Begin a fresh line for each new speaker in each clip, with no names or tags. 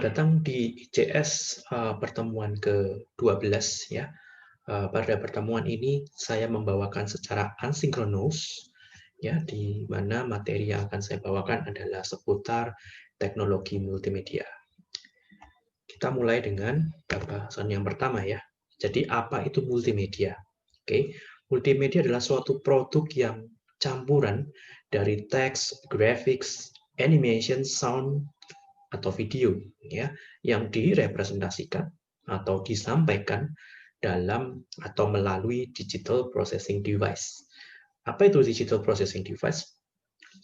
Selamat datang di ICS pertemuan ke-12 ya. Pada pertemuan ini saya membawakan secara asinkronus ya, di mana materi yang akan saya bawakan adalah seputar teknologi multimedia. Kita mulai dengan pembahasan yang pertama ya. Jadi apa itu multimedia? Oke, multimedia adalah suatu produk yang campuran dari teks, graphics, animation, sound, atau video ya, yang direpresentasikan atau disampaikan dalam atau melalui digital processing device. Apa itu digital processing device?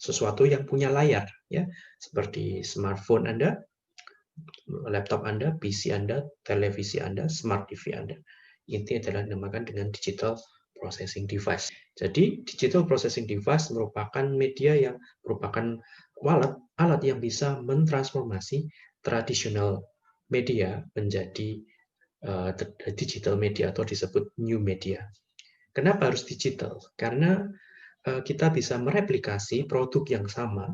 Sesuatu yang punya layar ya, seperti smartphone Anda, laptop Anda, PC Anda, televisi Anda, smart TV Anda. Intinya adalah dinamakan dengan digital processing device. Jadi digital processing device merupakan media yang merupakan alat yang bisa mentransformasi tradisional media menjadi digital media atau disebut new media. Kenapa harus digital? Karena kita bisa mereplikasi produk yang sama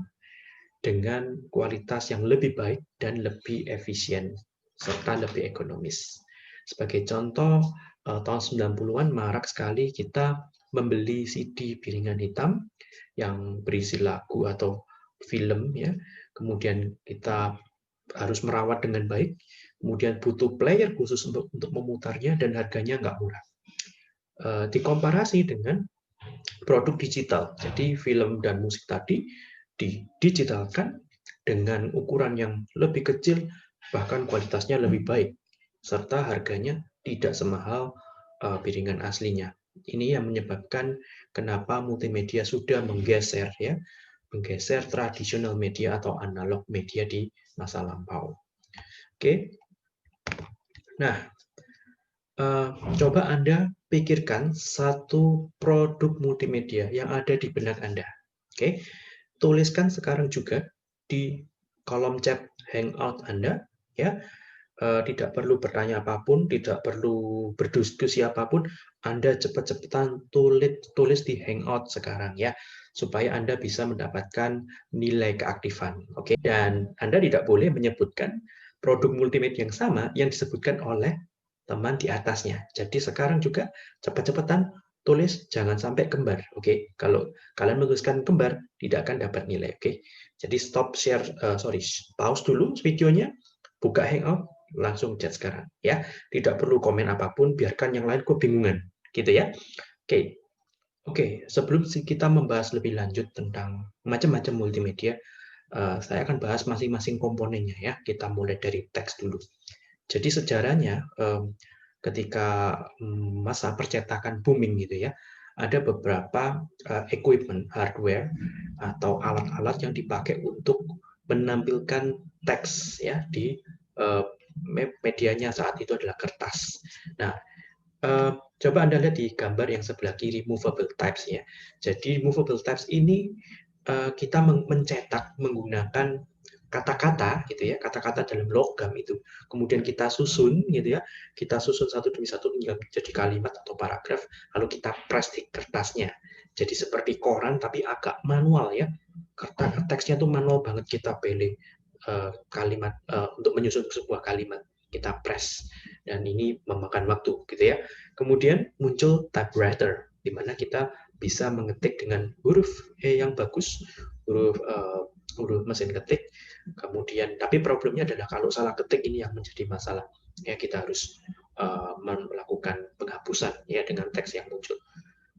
dengan kualitas yang lebih baik dan lebih efisien serta lebih ekonomis. Sebagai contoh, tahun 90-an marak sekali kita membeli CD piringan hitam yang berisi lagu atau film ya. Kemudian kita harus merawat dengan baik, kemudian butuh player khusus untuk memutarnya dan harganya nggak murah. Dikomparasi dengan produk digital. Jadi film dan musik tadi didigitalkan dengan ukuran yang lebih kecil, bahkan kualitasnya lebih baik, serta harganya tidak semahal piringan aslinya. Ini yang menyebabkan kenapa multimedia sudah menggeser ya, menggeser tradisional media atau analog media di masa lampau. Oke. Nah, coba Anda pikirkan satu produk multimedia yang ada di benak Anda. Oke, tuliskan sekarang juga di kolom chat Hangout Anda, ya. Tidak perlu bertanya apapun, tidak perlu berdiskusi apapun, Anda cepat-cepatan tulis di Hangout sekarang ya, supaya Anda bisa mendapatkan nilai keaktifan. Oke, dan Anda tidak boleh menyebutkan produk multimedia yang sama yang disebutkan oleh teman di atasnya. Jadi sekarang juga cepat-cepatan tulis, jangan sampai kembar. Oke, kalau kalian menuliskan kembar tidak akan dapat nilai. Oke, jadi stop share, pause dulu videonya, buka Hangout, langsung chat sekarang ya. Tidak perlu komen apapun, biarkan yang lain kebingungan, gitu ya. Oke, sebelum kita membahas lebih lanjut tentang macam-macam multimedia, saya akan bahas masing-masing komponennya ya. Kita mulai dari teks dulu. Jadi sejarahnya ketika masa percetakan booming gitu ya, ada beberapa equipment hardware atau alat-alat yang dipakai untuk menampilkan teks ya di medianya saat itu adalah kertas. Nah, coba Anda lihat di gambar yang sebelah kiri movable types ya. Jadi movable types ini kita mencetak menggunakan kata-kata gitu ya, kata-kata dalam logam itu. Kemudian kita susun gitu ya, kita susun satu demi satu hingga menjadi kalimat atau paragraf, lalu kita press di kertasnya. Jadi seperti koran tapi agak manual ya. Teksnya tuh manual banget, kita pilih kalimat untuk menyusun sebuah kalimat, kita press, dan ini memakan waktu gitu ya. Kemudian muncul typewriter di mana kita bisa mengetik dengan huruf E yang bagus, huruf mesin ketik. Kemudian tapi problemnya adalah kalau salah ketik ini yang menjadi masalah ya, kita harus melakukan penghapusan ya dengan teks yang muncul.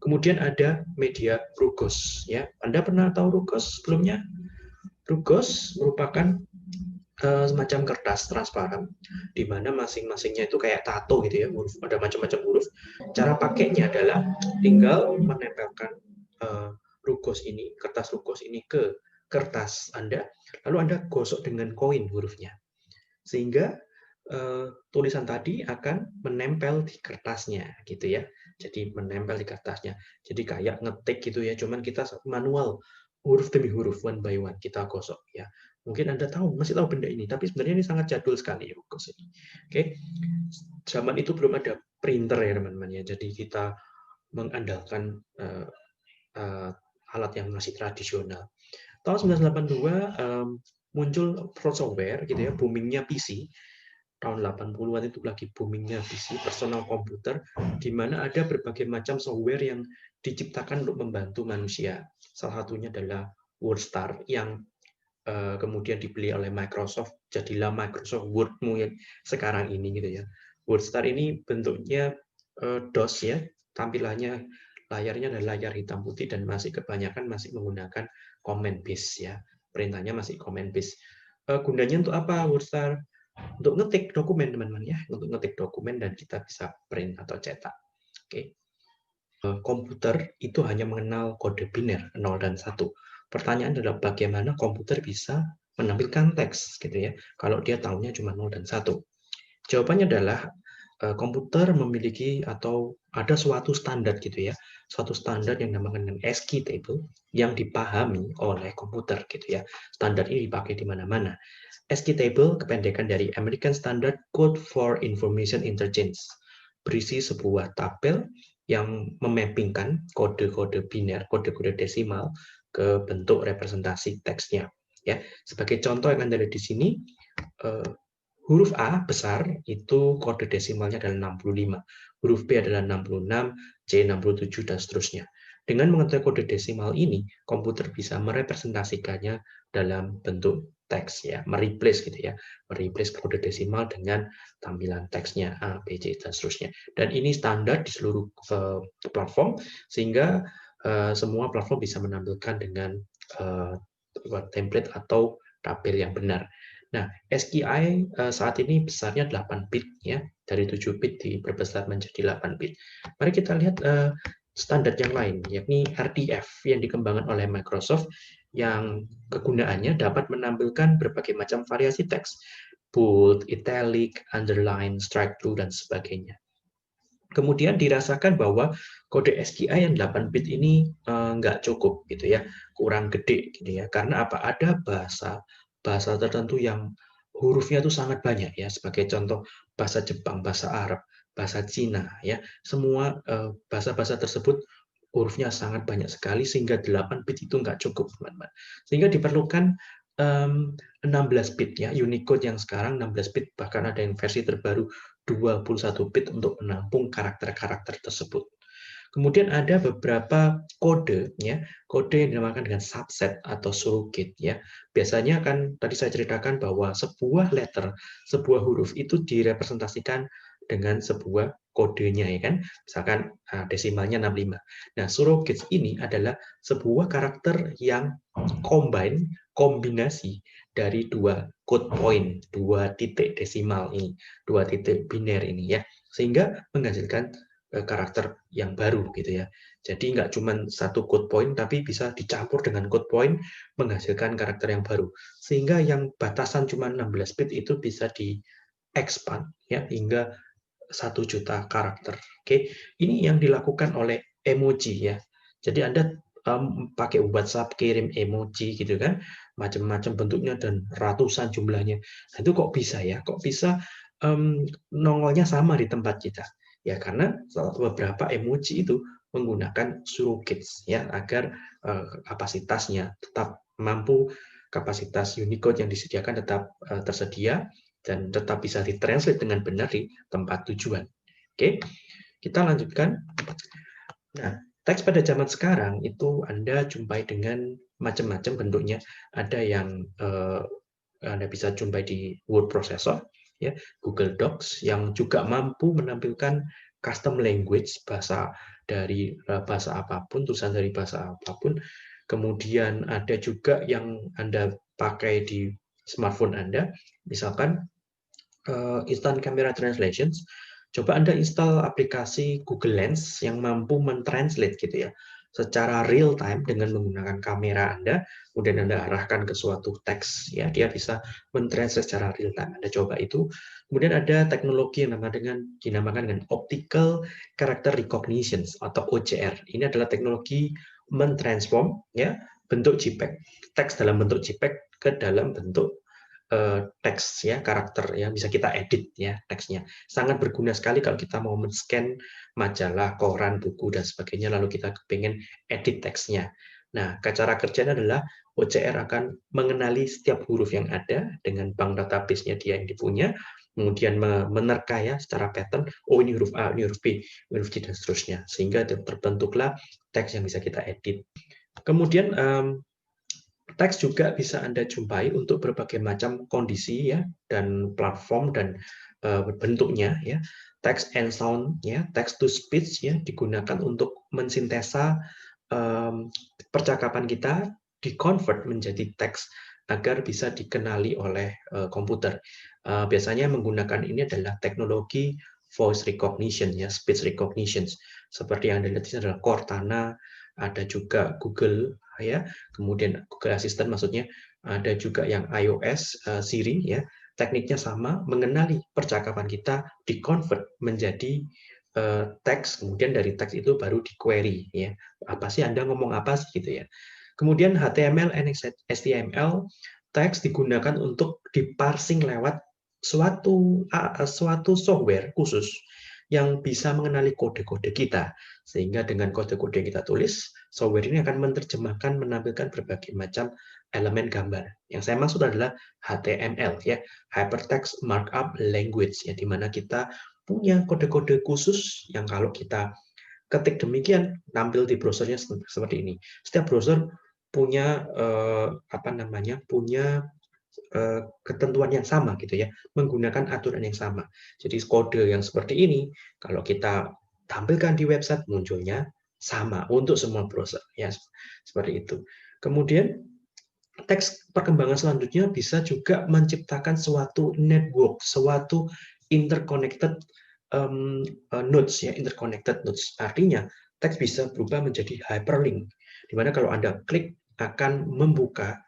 Kemudian ada media rugos ya. Anda pernah tahu rugos sebelumnya? Rugos merupakan semacam kertas transparan di mana masing-masingnya itu kayak tato gitu ya, huruf, ada macam-macam huruf. Cara pakainya adalah tinggal menempelkan rugos ini, kertas rugos ini ke kertas Anda, lalu Anda gosok dengan koin hurufnya, sehingga tulisan tadi akan menempel di kertasnya gitu ya. Jadi menempel di kertasnya. Jadi kayak ngetik gitu ya, cuman kita manual huruf demi huruf, one by one kita gosok ya. Mungkin Anda masih tahu benda ini, tapi sebenarnya ini sangat jadul sekali rugos ini. Oke. Zaman itu belum ada printer ya teman-teman ya. Jadi kita mengandalkan alat yang masih tradisional. Tahun 1982 muncul software gitu ya, boomingnya PC. Tahun 80-an itu lagi boomingnya PC, personal komputer, di mana ada berbagai macam software yang diciptakan untuk membantu manusia. Salah satunya adalah WordStar yang kemudian dibeli oleh Microsoft, jadilah Microsoft Word-mu yang sekarang ini gitu ya. WordStar ini bentuknya DOS ya, tampilannya layarnya adalah layar hitam putih dan masih kebanyakan masih menggunakan command base ya. Perintahnya masih command base. Gunanya untuk apa WordStar? Untuk ngetik dokumen teman-teman ya, untuk ngetik dokumen dan kita bisa print atau cetak. Oke. Komputer itu hanya mengenal kode biner 0 dan 1. Pertanyaan adalah bagaimana komputer bisa menampilkan teks gitu ya, kalau dia tahunya cuma 0 dan 1. Jawabannya adalah komputer memiliki atau ada suatu standar gitu ya, suatu standar yang dinamakan dengan ASCII table yang dipahami oleh komputer gitu ya. Standar ini dipakai di mana-mana. ASCII table kependekan dari American Standard Code for Information Interchange, berisi sebuah tabel yang memappingkan kode-kode biner, kode-kode desimal ke bentuk representasi teksnya. Ya, sebagai contoh yang Anda lihat di sini, huruf A besar itu kode desimalnya adalah 65, huruf B adalah 66, C 67, dan seterusnya. Dengan mengetahui kode desimal ini, komputer bisa merepresentasikannya dalam bentuk teks ya, mereplace gitu ya, mereplace kode desimal dengan tampilan teksnya A, B, C, dan seterusnya. Dan ini standar di seluruh platform sehingga semua platform bisa menampilkan dengan template atau tabel yang benar. Nah, SQI saat ini besarnya 8 bit ya, dari 7 bit diperbesar menjadi 8 bit. Mari kita lihat standar yang lain, yakni RDF yang dikembangkan oleh Microsoft yang kegunaannya dapat menampilkan berbagai macam variasi teks, bold, italic, underline, strike through, dan sebagainya. Kemudian dirasakan bahwa kode SQI yang 8 bit ini nggak cukup gitu ya, kurang gede gitu ya. Karena apa? Ada bahasa tertentu yang hurufnya itu sangat banyak ya. Sebagai contoh bahasa Jepang, bahasa Arab, bahasa Cina ya. Semua bahasa-bahasa tersebut hurufnya sangat banyak sekali sehingga 8 bit itu nggak cukup, teman-teman. Sehingga diperlukan 16 bit ya, Unicode yang sekarang 16 bit, bahkan ada yang versi terbaru 21 bit untuk menampung karakter-karakter tersebut. Kemudian ada beberapa kode ya, kode yang dinamakan dengan subset atau surrogate ya. Biasanya kan tadi saya ceritakan bahwa sebuah letter, sebuah huruf itu direpresentasikan dengan sebuah kodenya ya kan. Misalkan desimalnya 65. Nah, surrogates ini adalah sebuah karakter yang kombinasi dari dua code point, dua titik desimal ini, dua titik biner ini ya, sehingga menghasilkan karakter yang baru gitu ya. Jadi nggak cuma satu code point, tapi bisa dicampur dengan code point menghasilkan karakter yang baru. Sehingga yang batasan cuma 16 bit itu bisa di-expand ya hingga 1 juta karakter. Oke, ini yang dilakukan oleh emoji ya. Jadi Anda pakai WhatsApp kirim emoji gitu kan, macam-macam bentuknya dan ratusan jumlahnya. Nah, itu kok bisa ya? Kok bisa nongolnya sama di tempat kita? Ya karena beberapa emoji itu menggunakan surrogates ya agar kapasitasnya tetap mampu, kapasitas Unicode yang disediakan tetap tersedia dan tetap bisa ditranslate dengan benar di tempat tujuan. Oke, kita lanjutkan. Nah, teks pada zaman sekarang itu Anda jumpai dengan macam-macam bentuknya. Ada yang Anda bisa jumpai di word processor, ya, Google Docs yang juga mampu menampilkan custom language, bahasa dari bahasa apapun, tulisan dari bahasa apapun. Kemudian ada juga yang Anda pakai di smartphone Anda, misalkan instant camera translations. Coba Anda install aplikasi Google Lens yang mampu mentranslate gitu ya, secara real time dengan menggunakan kamera Anda, kemudian Anda arahkan ke suatu teks, ya dia bisa mentranslate secara real time. Anda coba itu. Kemudian ada teknologi yang dinamakan dengan Optical Character Recognition atau OCR. Ini adalah teknologi mentransform ya bentuk JPEG, teks dalam bentuk JPEG ke dalam bentuk teks ya, karakter yang bisa kita edit ya teksnya. Sangat berguna sekali kalau kita mau men-scan majalah, koran, buku dan sebagainya lalu kita pengen edit teksnya. Nah, cara kerjanya adalah OCR akan mengenali setiap huruf yang ada dengan bank database-nya dia yang dipunya, kemudian menerka ya secara pattern, oh ini huruf A, ini huruf B, ini huruf C, dan seterusnya. Sehingga terbentuklah teks yang bisa kita edit. Kemudian teks juga bisa Anda jumpai untuk berbagai macam kondisi ya dan platform dan bentuknya ya. Text and sound ya, text to speech ya digunakan untuk mensintesa percakapan kita, di-convert menjadi teks agar bisa dikenali oleh komputer. Biasanya menggunakan ini adalah teknologi voice recognition ya, speech recognition. Seperti yang Anda lihat di sini adalah Cortana, ada juga Google ya, kemudian Google Assistant maksudnya, ada juga yang iOS Siri ya. Tekniknya sama, mengenali percakapan kita, di-convert menjadi teks, kemudian dari teks itu baru di-query ya. Apa sih Anda ngomong apa sih gitu ya. Kemudian HTML and HTML teks digunakan untuk diparsing lewat suatu software khusus yang bisa mengenali kode-kode kita. Sehingga dengan kode-kode yang kita tulis, software ini akan menerjemahkan, menampilkan berbagai macam elemen gambar. Yang saya maksud adalah HTML, ya, Hypertext Markup Language, ya, di mana kita punya kode-kode khusus yang kalau kita ketik demikian tampil di browsernya seperti ini. Setiap browser punya punya ketentuan yang sama gitu ya, menggunakan aturan yang sama. Jadi kode yang seperti ini kalau kita tampilkan di website munculnya sama untuk semua browser ya, seperti itu. Kemudian teks perkembangan selanjutnya bisa juga menciptakan suatu network, suatu interconnected nodes ya, interconnected nodes. Artinya teks bisa berubah menjadi hyperlink, di mana kalau Anda klik akan membuka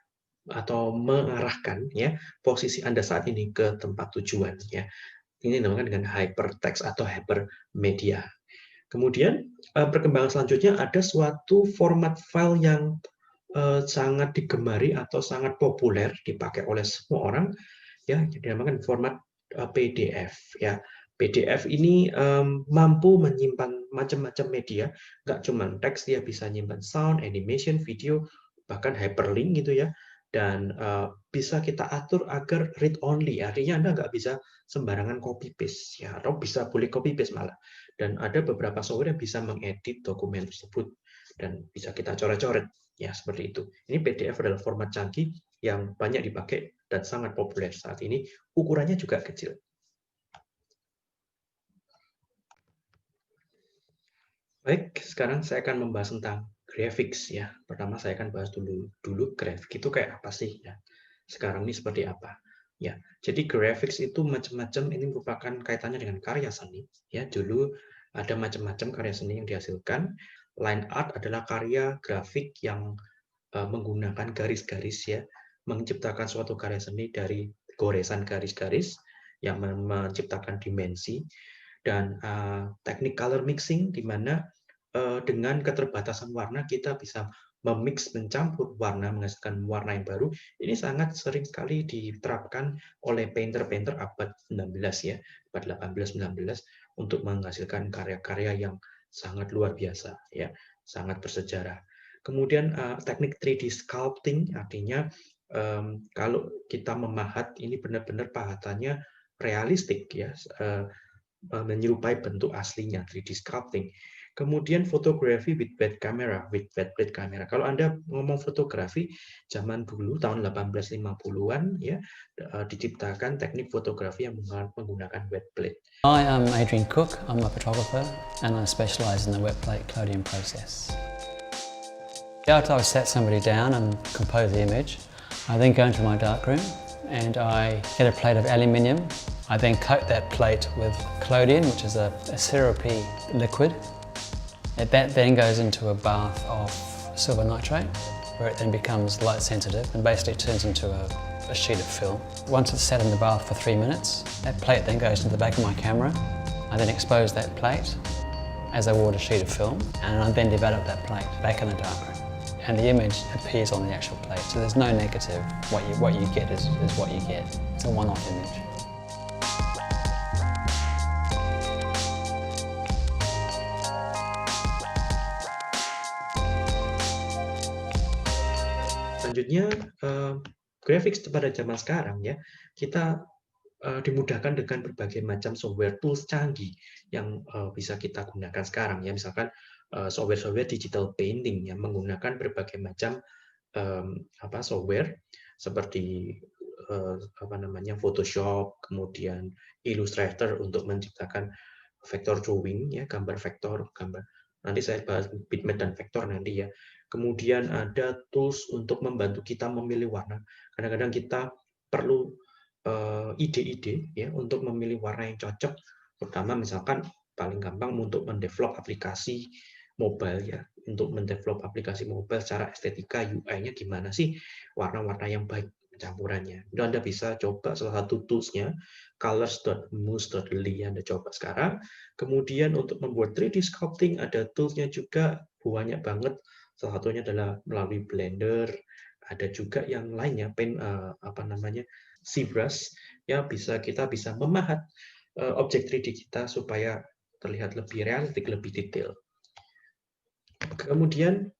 atau mengarahkan ya posisi Anda saat ini ke tempat tujuan ya. Ini dinamakan dengan hypertext atau hypermedia. Kemudian perkembangan selanjutnya ada suatu format file yang sangat digemari atau sangat populer dipakai oleh semua orang ya, dinamakan format PDF ya. PDF ini mampu menyimpan macam-macam media, nggak cuma teks, dia bisa nyimpan sound, animation, video, bahkan hyperlink gitu ya. Dan bisa kita atur agar read only, artinya Anda nggak bisa sembarangan copy paste ya, atau bisa boleh copy paste malah. Dan ada beberapa software yang bisa mengedit dokumen tersebut dan bisa kita coret-coret ya, seperti itu. Ini PDF adalah format canggih yang banyak dipakai dan sangat populer saat ini. Ukurannya juga kecil. Baik, sekarang saya akan membahas tentang graphics ya. Pertama saya akan bahas dulu grafik itu kayak apa sih ya. Sekarang ini seperti apa? Ya, jadi graphics itu macam-macam, ini merupakan kaitannya dengan karya seni ya. Dulu ada macam-macam karya seni yang dihasilkan. Line art adalah karya grafik yang menggunakan garis-garis ya, menciptakan suatu karya seni dari goresan garis-garis yang menciptakan dimensi. Dan teknik color mixing di mana dengan keterbatasan warna kita bisa memix, mencampur warna, menghasilkan warna yang baru. Ini sangat sering sekali diterapkan oleh painter-painter abad 19 ya, abad 18-19 untuk menghasilkan karya-karya yang sangat luar biasa ya, sangat bersejarah. Kemudian teknik 3D sculpting artinya kalau kita memahat ini benar-benar pahatannya realistik ya, menyerupai bentuk aslinya, 3D sculpting. Kemudian fotografi with wet camera, Kalau Anda ngomong fotografi, zaman dulu tahun 1850-an ya, diciptakan teknik fotografi yang menggunakan wet plate.
Hi, I'm Adrian Cook. I'm a photographer and I specialise in the wet plate collodion process. After I set somebody down and compose the image, I then go into my darkroom and I get a plate of aluminium. I then coat that plate with collodion, which is a syrupy liquid. That then goes into a bath of silver nitrate, where it then becomes light sensitive and basically turns into a sheet of film. Once it's sat in the bath for 3 minutes, that plate then goes to the back of my camera. I then expose that plate as I would a sheet of film, and I then develop that plate back in the darkroom. And the image appears on the actual plate, so there's no negative. What you get is what you get. It's a one-off image.
Selanjutnya, graphics pada zaman sekarang ya, kita dimudahkan dengan berbagai macam software tools canggih yang bisa kita gunakan sekarang ya. Misalkan software-software digital painting yang menggunakan berbagai macam software seperti Photoshop, kemudian Illustrator untuk menciptakan vector drawing ya, gambar vektor, gambar. Nanti saya bahas bitmap dan vektor nanti ya. Kemudian ada tools untuk membantu kita memilih warna. Kadang-kadang kita perlu ide-ide ya untuk memilih warna yang cocok, terutama misalkan paling gampang untuk mendevelop aplikasi mobile ya, untuk mendevelop aplikasi mobile secara estetika UI-nya gimana sih warna-warna yang baik campurannya. Itu Anda bisa coba salah satu tools-nya colors.mousse.ly Anda coba sekarang. Kemudian untuk membuat 3D sculpting ada tools-nya juga banyak banget. Salah satunya adalah melalui Blender, ada juga yang lainnya ZBrush ya, kita bisa memahat objek 3D kita supaya terlihat lebih realistik, lebih detail. Kemudian,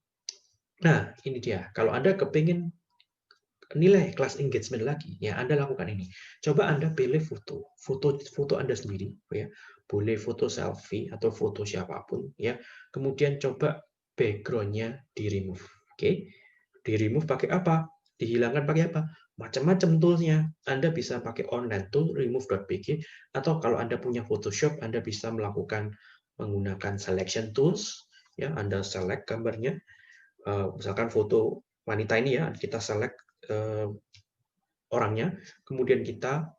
nah ini dia, kalau Anda kepingin nilai kelas engagement lagi, ya Anda lakukan ini. Coba Anda pilih foto Anda sendiri, ya. Boleh foto selfie atau foto siapapun, ya. Kemudian coba background-nya di remove, oke? Di remove pakai apa? Dihilangkan pakai apa? Macam-macam tools-nya. Anda bisa pakai online tool remove.bg, atau kalau Anda punya Photoshop, Anda bisa menggunakan selection tools, ya. Anda select gambarnya, misalkan foto wanita ini ya, kita select orangnya, kemudian kita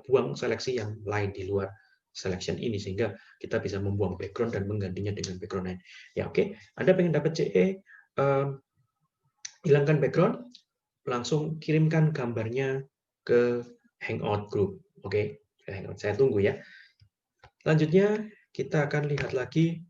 buang seleksi yang lain di luar selection ini, sehingga kita bisa membuang background dan menggantinya dengan background lain. Ya oke, Anda pengen dapat CE, hilangkan background, langsung kirimkan gambarnya ke Hangout Group. Oke, saya tunggu ya. Selanjutnya kita akan lihat lagi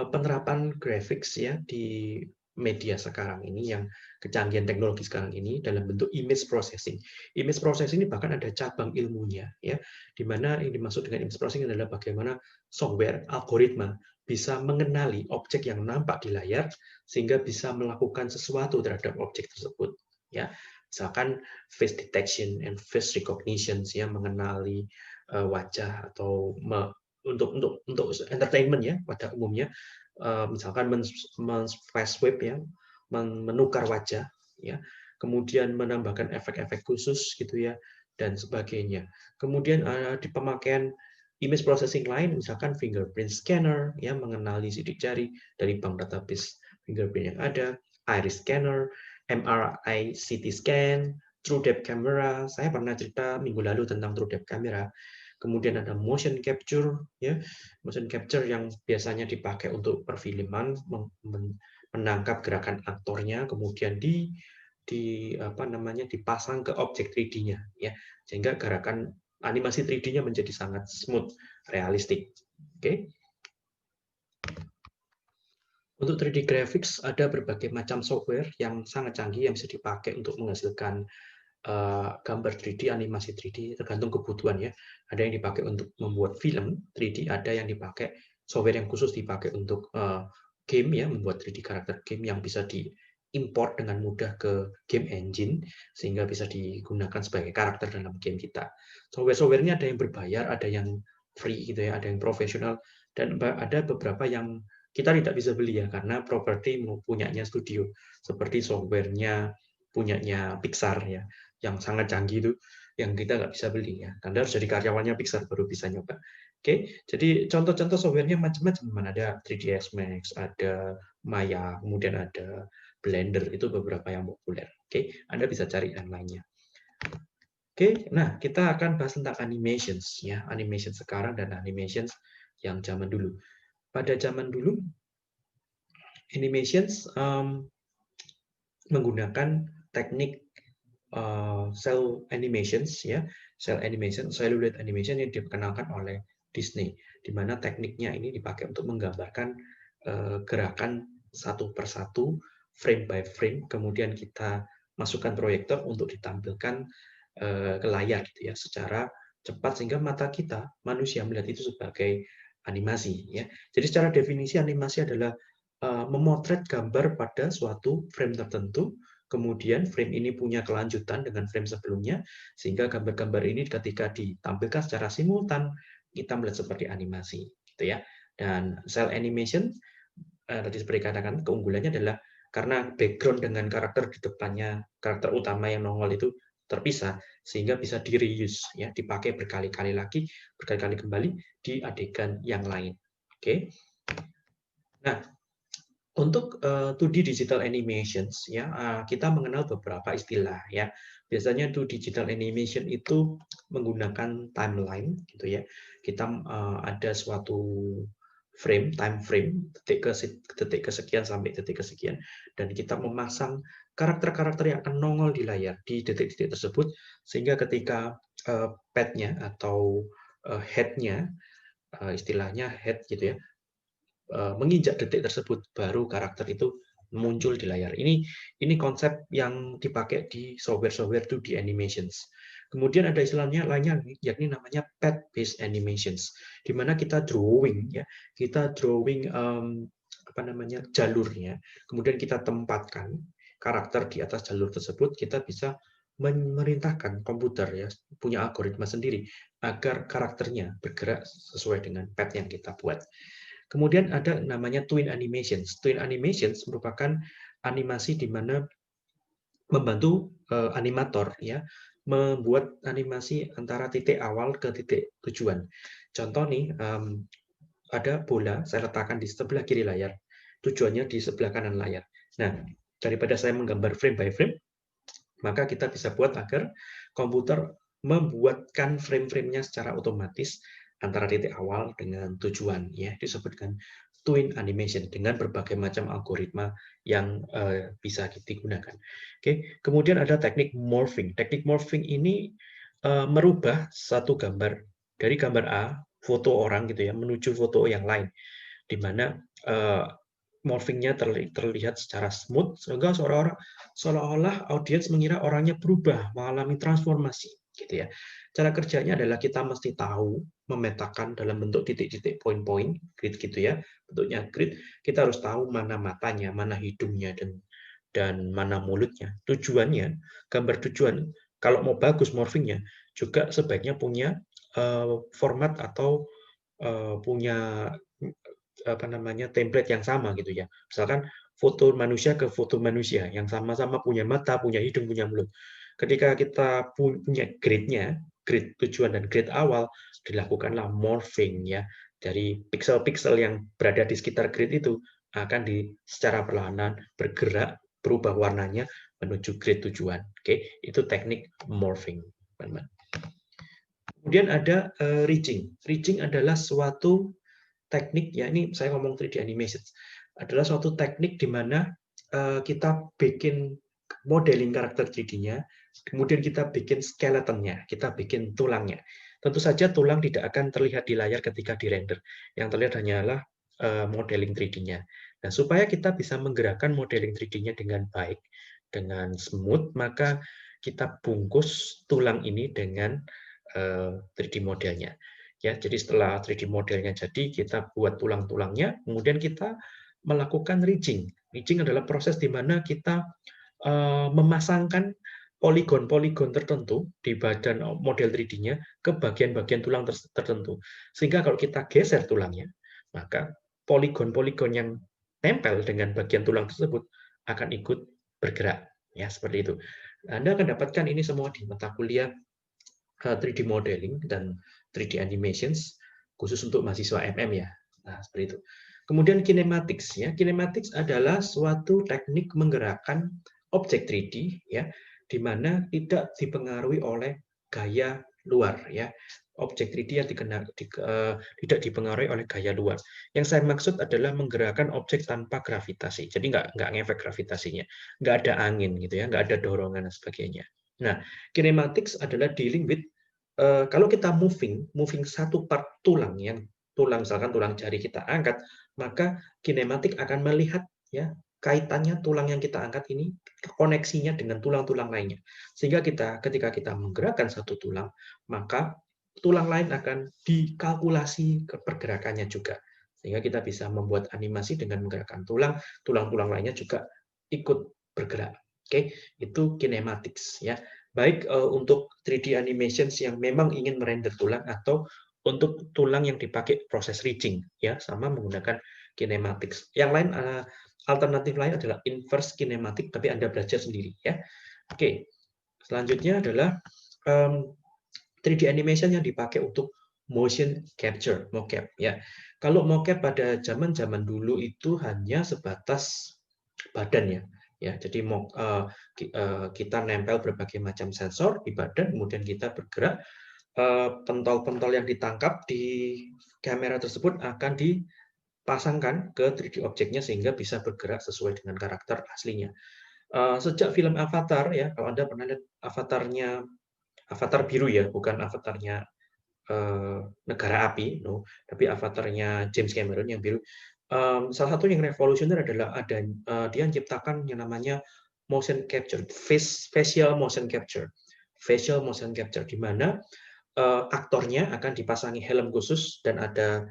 penerapan graphics ya di media sekarang ini, yang kecanggihan teknologi sekarang ini dalam bentuk image processing. Image processing ini bahkan ada cabang ilmunya ya, di mana yang dimaksud dengan image processing adalah bagaimana software algoritma bisa mengenali objek yang nampak di layar sehingga bisa melakukan sesuatu terhadap objek tersebut ya. Misalkan face detection and face recognition ya, mengenali wajah, atau untuk entertainment ya pada umumnya, misalkan face swap ya, menukar wajah ya, kemudian menambahkan efek-efek khusus gitu ya, dan sebagainya. Kemudian di pemakaian image processing lain, misalkan fingerprint scanner ya, mengenali sidik jari dari bank database fingerprint yang ada, iris scanner, MRI CT scan, true depth camera. Saya pernah cerita minggu lalu tentang true depth camera. Kemudian ada motion capture ya, motion capture yang biasanya dipakai untuk perfilman, menangkap gerakan aktornya, kemudian dipasang ke objek 3D-nya ya, sehingga gerakan animasi 3D-nya menjadi sangat smooth, realistik. Oke. Untuk 3D graphics ada berbagai macam software yang sangat canggih yang bisa dipakai untuk menghasilkan gambar 3D, animasi 3D, tergantung kebutuhan ya. Ada yang dipakai untuk membuat film 3D, ada yang dipakai software yang khusus dipakai untuk game ya, membuat 3D karakter game yang bisa diimport dengan mudah ke game engine sehingga bisa digunakan sebagai karakter dalam game kita. Software-softwarenya ada yang berbayar, ada yang free gitu ya, ada yang profesional, dan ada beberapa yang kita tidak bisa beli ya karena properti punyanya studio, seperti softwarenya punyanya Pixar ya, yang sangat canggih itu, yang kita nggak bisa beli ya. Anda harus jadi karyawannya Pixar baru bisa nyoba. Oke, jadi contoh-contoh softwarenya macam-macam. Ada 3ds Max, ada Maya, kemudian ada Blender, itu beberapa yang populer. Oke, Anda bisa cari yang lainnya. Oke, nah kita akan bahas tentang animations ya, animation sekarang dan animations yang zaman dulu. Pada zaman dulu, animations menggunakan teknik cell animations ya, cell animation, celluloid animation yang diperkenalkan oleh Disney, di mana tekniknya ini dipakai untuk menggambarkan gerakan satu persatu, frame by frame, kemudian kita masukkan proyektor untuk ditampilkan ke layar gitu ya, secara cepat sehingga mata kita manusia melihat itu sebagai animasi ya. Jadi secara definisi animasi adalah memotret gambar pada suatu frame tertentu kemudian frame ini punya kelanjutan dengan frame sebelumnya, sehingga gambar-gambar ini ketika ditampilkan secara simultan, kita melihat seperti animasi, gitu ya. Dan cell animation, tadi seperti katakan, keunggulannya adalah karena background dengan karakter di depannya, karakter utama yang nongol itu terpisah, sehingga bisa di-reuse, ya, dipakai berkali-kali lagi, berkali-kali kembali di adegan yang lain. Oke. Nah, untuk 2D digital animations, ya, kita mengenal beberapa istilah, ya. Biasanya 2D digital animation itu menggunakan timeline, gitu ya. Kita ada suatu frame, time frame, detik kesekian sampai detik kesekian, dan kita memasang karakter-karakter yang akan nongol di layar di detik-detik tersebut, sehingga ketika pad-nya atau head-nya, istilahnya head gitu ya, menginjak detik tersebut, baru karakter itu muncul di layar. Ini konsep yang dipakai di software-software 2D animations. Kemudian ada istilahnya lainnya, yakni namanya path-based animations, di mana kita drawing, ya, kita drawing apa namanya, jalurnya, kemudian kita tempatkan karakter di atas jalur tersebut, kita bisa memerintahkan komputer, ya, punya algoritma sendiri agar karakternya bergerak sesuai dengan path yang kita buat. Kemudian ada namanya twin animations. Twin animations merupakan animasi di mana membantu animator, ya, membuat animasi antara titik awal ke titik tujuan. Contoh nih, ada bola saya letakkan di sebelah kiri layar, tujuannya di sebelah kanan layar. Nah, daripada saya menggambar frame by frame, maka kita bisa buat agar komputer membuatkan frame-frame-nya secara otomatis antara titik awal dengan tujuan, ya, disebutkan twin animation dengan berbagai macam algoritma yang bisa digunakan. Oke, kemudian ada teknik morphing. Teknik morphing ini merubah satu gambar dari gambar A, foto orang gitu ya, menuju foto yang lain, di mana morphing-nya terlihat secara smooth, sehingga seolah-olah audiens mengira orangnya berubah, mengalami transformasi, gitu ya. Cara kerjanya adalah kita mesti tahu memetakan dalam bentuk titik-titik poin-poin, grid gitu ya, bentuknya grid. Kita harus tahu mana matanya, mana hidungnya, dan mana mulutnya. Tujuannya, gambar tujuan, kalau mau bagus morphing-nya, juga sebaiknya punya format atau punya apa namanya, template yang sama gitu ya. Misalkan foto manusia ke foto manusia yang sama-sama punya mata, punya hidung, punya mulut. Ketika kita punya grid-nya, grid tujuan dan grid awal, dilakukanlah morphing, ya. Dari pixel-pixel yang berada di sekitar grid itu akan secara perlahan bergerak, berubah warnanya menuju grid tujuan. Oke, itu teknik morphing, teman-teman. Kemudian ada ridging. Ridging adalah suatu teknik, ya, ini saya ngomong 3D animation, adalah suatu teknik di mana kita bikin modeling karakter 3D-nya, kemudian kita bikin skeletonnya, kita bikin tulangnya. Tentu saja tulang tidak akan terlihat di layar ketika dirender. Yang terlihat hanyalah modeling 3D-nya. Nah, supaya kita bisa menggerakkan modeling 3D-nya dengan baik, dengan smooth, maka kita bungkus tulang ini dengan 3D modelnya. Ya, jadi setelah 3D modelnya jadi, kita buat tulang-tulangnya, kemudian kita melakukan ridging. Ridging adalah proses di mana kita memasangkan poligon-poligon tertentu di badan model 3D-nya ke bagian-bagian tulang tertentu. Sehingga kalau kita geser tulangnya, maka poligon-poligon yang tempel dengan bagian tulang tersebut akan ikut bergerak. Ya, seperti itu. Anda akan dapatkan ini semua di mata kuliah 3D modeling dan 3D animations khusus untuk mahasiswa MM, ya. Nah, seperti itu. Kemudian kinematics, ya. Kinematics adalah suatu teknik menggerakkan objek 3D, ya, di mana tidak dipengaruhi oleh gaya luar, ya. Objek 3D yang tidak dipengaruhi oleh gaya luar. Yang saya maksud adalah menggerakkan objek tanpa gravitasi. Jadi nggak ngefek gravitasinya, nggak ada angin gitu ya, nggak ada dorongan dan sebagainya. Nah, kinematics adalah dealing with kalau kita moving satu part tulang, yang tulang misalkan tulang jari kita angkat, maka kinematik akan melihat, ya, kaitannya tulang yang kita angkat ini, koneksinya dengan tulang-tulang lainnya. Sehingga ketika kita menggerakkan satu tulang, maka tulang lain akan dikalkulasi ke pergerakannya juga. Sehingga kita bisa membuat animasi dengan menggerakkan tulang, tulang-tulang lainnya juga ikut bergerak. Oke, itu kinematics ya. Baik untuk 3D animations yang memang ingin merender tulang atau untuk tulang yang dipakai proses ridging ya, sama menggunakan kinematics. Yang lain alternatif lain adalah inverse kinematic, tapi Anda belajar sendiri ya. Oke, selanjutnya adalah 3D animation yang dipakai untuk motion capture, mocap ya. Kalau mocap pada zaman-zaman dulu itu hanya sebatas badan ya. Ya, jadi kita nempel berbagai macam sensor di badan, kemudian kita bergerak. Pentol-pentol yang ditangkap di kamera tersebut akan dipasangkan ke 3D objeknya sehingga bisa bergerak sesuai dengan karakter aslinya. Sejak film Avatar ya, kalau Anda pernah lihat avatarnya, Avatar biru ya, bukan avatarnya negara api, no, tapi avatarnya James Cameron yang biru. Salah satu yang revolusioner adalah dia menciptakan yang namanya motion capture, facial motion capture, di mana aktornya akan dipasangi helm khusus dan ada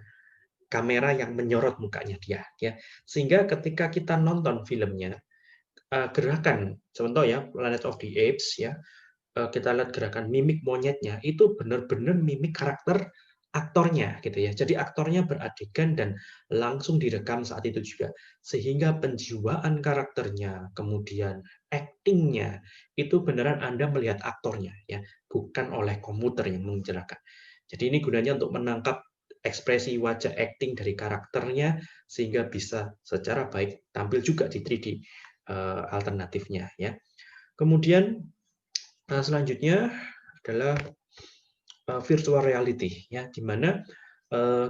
kamera yang menyorot mukanya dia, ya. Sehingga ketika kita nonton filmnya, gerakan, contoh ya Planet of the Apes ya, kita lihat gerakan mimik monyetnya itu benar-benar mimik karakter aktornya gitu ya. Jadi aktornya beradegan dan langsung direkam saat itu juga. Sehingga penjiwaan karakternya, kemudian aktingnya itu beneran Anda melihat aktornya ya, bukan oleh komputer yang mencerahkan. Jadi ini gunanya untuk menangkap ekspresi wajah acting dari karakternya sehingga bisa secara baik tampil juga di 3D alternatifnya ya. Kemudian selanjutnya adalah virtual reality ya, di mana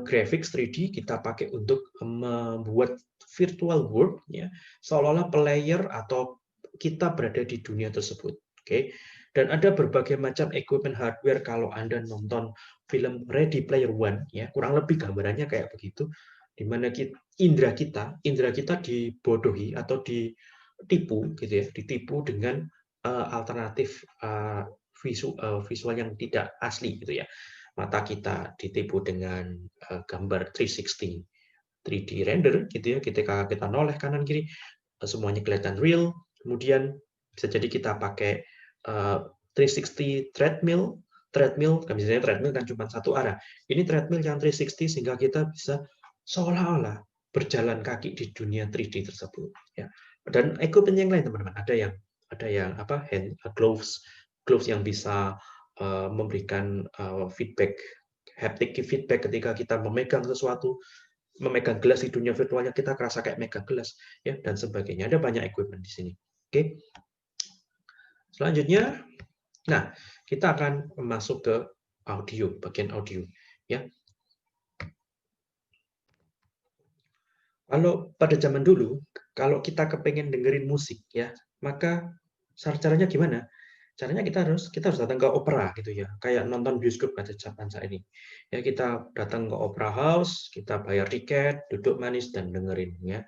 graphics 3D kita pakai untuk membuat virtual world ya, seolah-olah player atau kita berada di dunia tersebut. Oke. Dan ada berbagai macam equipment hardware kalau Anda nonton film Ready Player One ya, kurang lebih gambarannya kayak begitu, di mana indra kita dibodohi atau ditipu gitu ya, ditipu dengan alternatif visual yang tidak asli gitu ya. Mata kita ditipu dengan gambar 360 3D render gitu ya, ketika kita noleh kanan kiri semuanya kelihatan real. Kemudian bisa jadi kita pakai 360 treadmill, misalnya treadmill kan cuma satu arah. Ini treadmill yang 360 sehingga kita bisa seolah-olah berjalan kaki di dunia 3D tersebut ya. Dan equipment yang lain teman-teman, ada yang hand gloves yang bisa memberikan feedback, haptic feedback ketika kita memegang sesuatu, memegang gelas di dunia virtualnya kita kerasa kayak megang gelas ya, dan sebagainya. Ada banyak equipment di sini. Oke. Selanjutnya, nah, kita akan masuk ke audio, bagian audio ya. Kalau pada zaman dulu, kalau kita kepengen dengerin musik ya, maka caranya gimana? Caranya kita harus datang ke opera gitu ya, kayak nonton bioskop pada zaman saat ini. Ya, kita datang ke opera house, kita bayar tiket, duduk manis dan dengerin ya.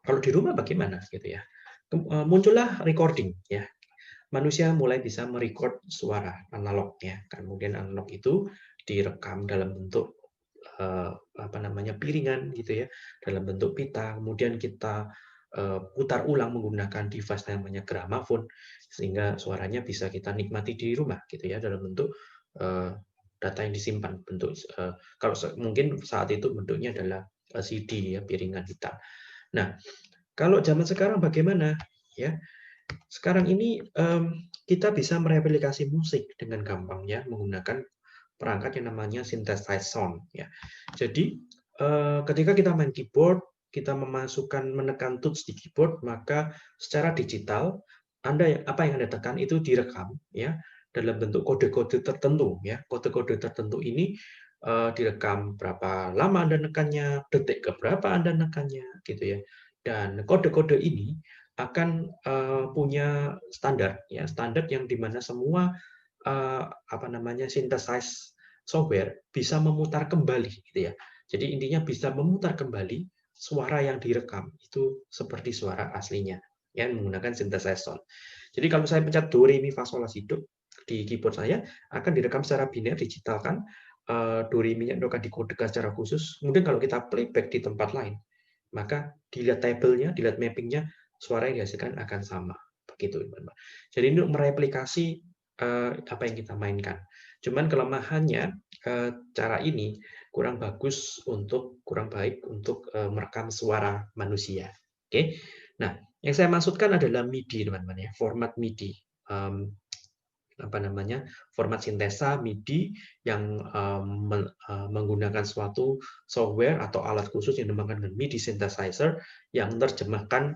Kalau di rumah bagaimana gitu ya? Muncullah recording ya. Manusia mulai bisa merecord suara analog ya. Kemudian analog itu direkam dalam bentuk piringan gitu ya, dalam bentuk pita. Kemudian kita putar ulang menggunakan device namanya gramafon sehingga suaranya bisa kita nikmati di rumah gitu ya, dalam bentuk data yang disimpan bentuk kalau mungkin saat itu bentuknya adalah CD ya, piringan hitam. Nah, kalau zaman sekarang bagaimana ya? Sekarang ini kita bisa mereplikasi musik dengan gampang ya, menggunakan perangkat yang namanya synthesize sound ya. Jadi ketika kita main keyboard, kita menekan touch di keyboard, maka secara digital apa yang Anda tekan itu direkam ya, dalam bentuk kode-kode tertentu ya. Kode-kode tertentu ini direkam berapa lama Anda nekannya, detik ke berapa Anda nekannya gitu ya. Dan kode-kode ini akan punya standar ya, standar yang dimana semua synthesize software bisa memutar kembali gitu ya. Jadi intinya bisa memutar kembali suara yang direkam itu seperti suara aslinya ya, menggunakan synthesize sound. Jadi kalau saya pencet do re mi fa sol la si do di keyboard saya akan direkam secara biner digital kan, do re mi-nya itu akan dikodekan secara khusus. Kemudian kalau kita playback di tempat lain, maka dilihat tabelnya, dilihat mappingnya suara yang dihasilkan akan sama. Begitu, teman-teman. Jadi ini untuk mereplikasi apa yang kita mainkan. Cuman kelemahannya cara ini kurang baik untuk merekam suara manusia. Oke. Nah, yang saya maksudkan adalah MIDI, teman-teman ya, format MIDI. Format sintesa MIDI yang menggunakan suatu software atau alat khusus yang dinamakan MIDI synthesizer yang menerjemahkan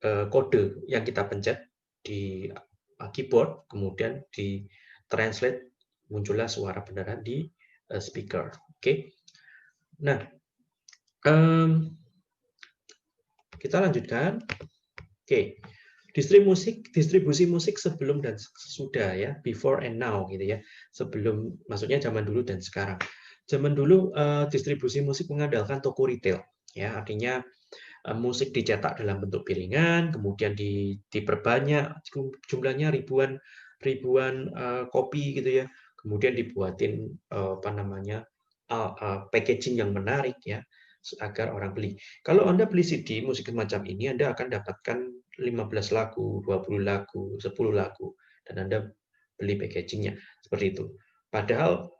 kode yang kita pencet di keyboard, kemudian di translate muncullah suara beneran di speaker. Oke. Nah, kita lanjutkan. Oke. Distribusi musik sebelum dan sesudah ya, before and now gitu ya. Sebelum, maksudnya zaman dulu dan sekarang. Zaman dulu distribusi musik mengandalkan toko retail ya, artinya musik dicetak dalam bentuk piringan, kemudian diperbanyak jumlahnya ribuan kopi gitu ya, kemudian dibuatin packaging yang menarik ya agar orang beli. Kalau Anda beli CD musik semacam ini, Anda akan dapatkan 15 lagu, 20 lagu, 10 lagu, dan Anda beli packagingnya seperti itu. Padahal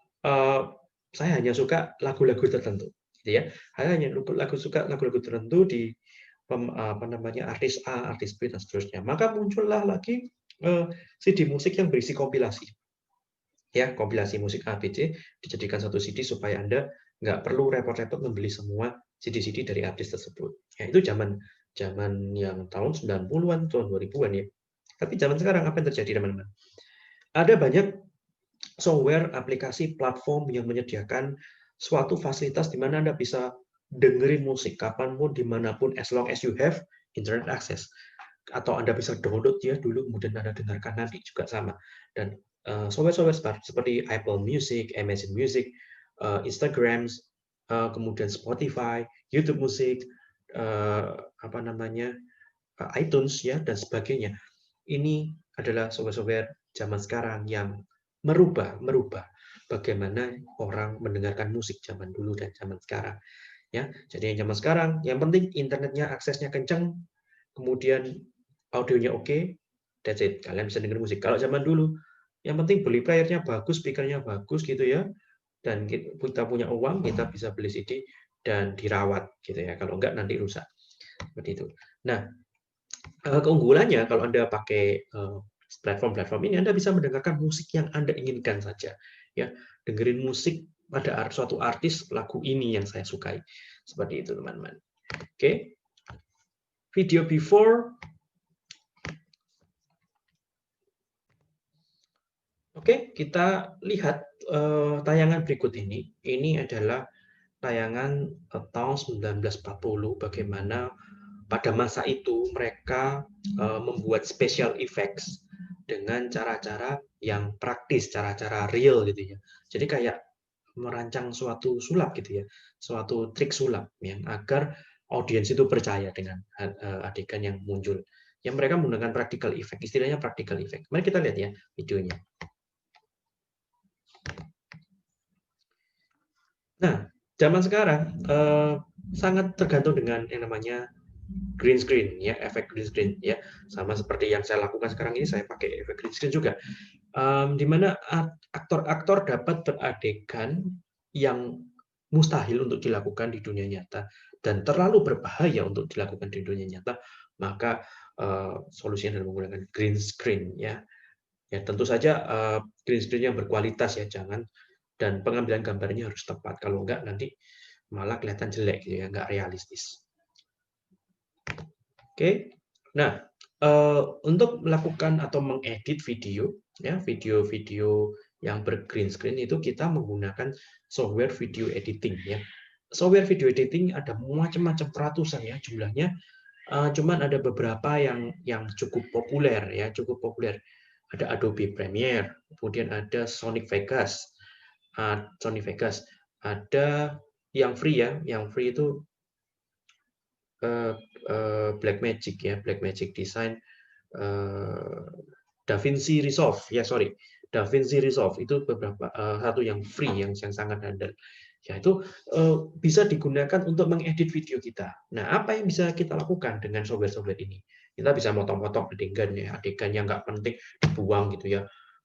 saya hanya suka lagu-lagu tertentu, gitu ya. Saya hanya suka lagu-lagu tertentu di artis A, artis B, dan seterusnya. Maka muncullah lagi CD musik yang berisi kompilasi. Ya, kompilasi musik A, B, C dijadikan satu CD supaya Anda nggak perlu repot-repot membeli semua CD-CD dari artis tersebut. Ya, itu zaman yang tahun 90-an, tahun 2000-an ya. Tapi zaman sekarang apa yang terjadi, teman-teman? Ada banyak software, aplikasi, platform yang menyediakan suatu fasilitas di mana Anda bisa dengerin musik kapanpun, dimanapun, as long as you have internet access. Atau Anda bisa download ya dulu, kemudian Anda dengarkan nanti juga sama. Dan software-software seperti Apple Music, Amazon Music, Instagram, kemudian Spotify, YouTube Music, iTunes ya, dan sebagainya. Ini adalah software-software zaman sekarang yang merubah bagaimana orang mendengarkan musik zaman dulu dan zaman sekarang. Ya, jadi yang zaman sekarang, yang penting internetnya aksesnya kencang, kemudian audionya oke, that's it. Kalian bisa dengar musik. Kalau zaman dulu, yang penting beli playernya bagus, speakernya bagus gitu ya, dan kita punya uang, kita bisa beli CD dan dirawat gitu ya. Kalau enggak nanti rusak. Seperti itu. Nah, keunggulannya kalau Anda pakai platform-platform ini, Anda bisa mendengarkan musik yang Anda inginkan saja. Ya, dengerin musik pada suatu artis, lagu ini yang saya sukai. Seperti itu, teman-teman. Oke. Video before. Oke, kita lihat tayangan berikut ini. Ini adalah tayangan tahun 1940, bagaimana pada masa itu mereka membuat special effects dengan cara-cara yang praktis, cara-cara real gitu ya. Jadi kayak merancang suatu sulap gitu ya, suatu trik sulap yang agar audiens itu percaya dengan adegan yang muncul. Yang mereka menggunakan practical effect, istilahnya practical effect. Mari kita lihat ya videonya. Nah, zaman sekarang sangat tergantung dengan yang namanya green screen ya, efek green screen ya. Sama seperti yang saya lakukan sekarang ini, saya pakai efek green screen juga. Di mana aktor-aktor dapat beradegan yang mustahil untuk dilakukan di dunia nyata dan terlalu berbahaya untuk dilakukan di dunia nyata, maka solusinya adalah menggunakan green screen ya. Ya tentu saja green screen yang berkualitas ya, jangan, dan pengambilan gambarnya harus tepat, kalau enggak nanti malah kelihatan jelek gitu ya, enggak realistis. Oke. Nah, untuk melakukan atau mengedit video ya, video-video yang bergreen screen itu kita menggunakan software video editing ya. Software video editing ada macam-macam, ratusan ya jumlahnya. Cuman ada beberapa yang cukup populer ya, cukup populer. Ada Adobe Premiere, kemudian ada Sony Vegas. Ada yang free ya, yang free itu Blackmagic ya, Blackmagic Design, DaVinci Resolve ya, DaVinci Resolve itu beberapa satu yang free yang sangat handal. Ya, itu bisa digunakan untuk mengedit video kita. Nah, apa yang bisa kita lakukan dengan software-software ini? Kita bisa motong-motong adegan ya, adegan yang nggak penting dibuang gitu ya.